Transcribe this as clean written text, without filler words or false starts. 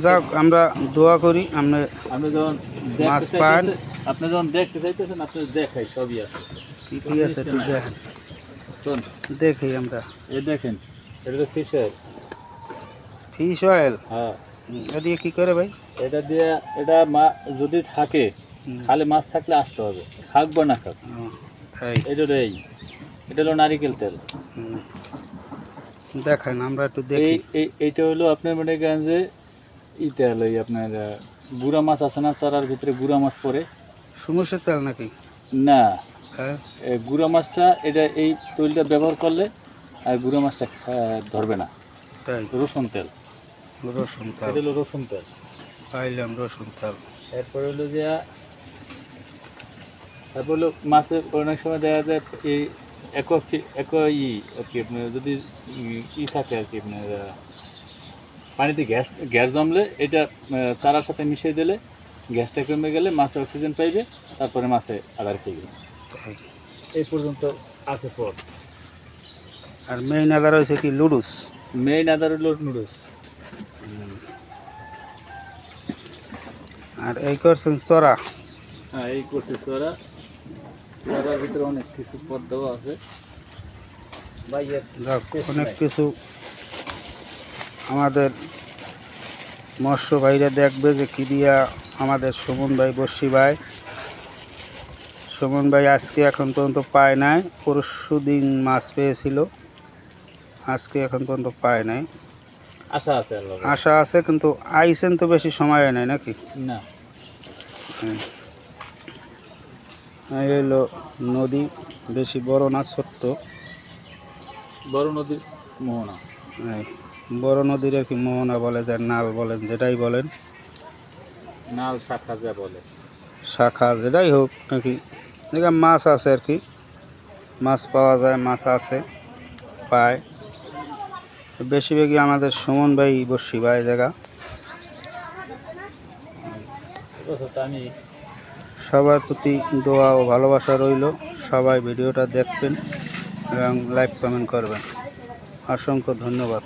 যাক আমরা দোয়া করি আপনি আপনি যখন মাছ পান আপনি যখন দেখতে চাইতেছেন আপনি দেখাই সবই আছে। কি কি আছে একটু দেখেন শোন দেখি আমরা এই দেখেন এটা তো ফিশ অয়েল। ফিশ অয়েল হ্যাঁ এটা দিয়ে কি করে ভাই? এটা দিয়ে এটা যদি থাকে খালি মাছ থাকলে আসতে হবে, খাক বা না খাক। তাই এটা হলো এটা হলো নারিকেল তেল। দেখেন আমরা একটু দেখি। এইটা হলো আপনার মনে করেন যে ই তেল, ওই আপনার গুঁড়া মাছ আছে না, চারার ভিতরে গুঁড়া মাছ পড়ে, সমুদ্রের তেল নাকি? না হ্যাঁ গুঁড়া মাছটা এটা এই তৈলটা ব্যবহার করলে আর গুঁড়া মাছটা ধরবে না। তাই রসুন তেল, রসুন তেল এটা হলো রসুন তেল। পাইলাম রসুন তেল। এরপরে হলো যে তারপর হলো মাছের অনেক সময় দেখা যায় এই ই আর কি আপনার যদি ই থাকে আর কি আপনার পানিতে গ্যাস জমলে এটা চারার সাথে মিশিয়ে দিলে গ্যাসটা কমে গেলে মাছে অক্সিজেন পাইবে, তারপরে মাছে আবার খেয়ে তাই এই পর্যন্ত আছে পথ। আর মেইন আদার হয়েছে কি লুডুস। মেইন আদার হলো নুডলস। আর এই করছেন চড়া। হ্যাঁ এই করছে চড়ার ভিতরে অনেক কিছু পদ দেওয়া আছে ভাই, অনেক কিছু আমাদের মৎস্য ভাইরা দেখবে যে কি দিয়া আমাদের সুমন ভাই বর্ষি ভাই। সুমন ভাই আজকে এখন পর্যন্ত পায় নাই, পরশু দিন মাছ পেয়েছিল, আজকে এখন পর্যন্ত পায় নাই। আশা আছে, আশা আছে কিন্তু আইসেন তো বেশি সময় নাই নাকি? না এই হলো নদী, বেশি বড় না, ছোট্ট বড় নদীর মোহনা। এই বড় নদীর আর কি মোহনা বলে, যার নাল বলেন যেটাই বলেন, নাল শাখা যা বলে, শাখা যেটাই হোক নাকি, দেখলাম মাছ আছে আর কি, মাছ পাওয়া যায়, মাছ আছে পায় বেশিরভাগই আমাদের সুমন ভাই বর্ষি ভাই জায়গা। আমি সবার প্রতি দোয়া ও ভালোবাসা রইল, সবাই ভিডিওটা দেখবেন এবং লাইক কমেন্ট করবেন। অসংখ্য ধন্যবাদ।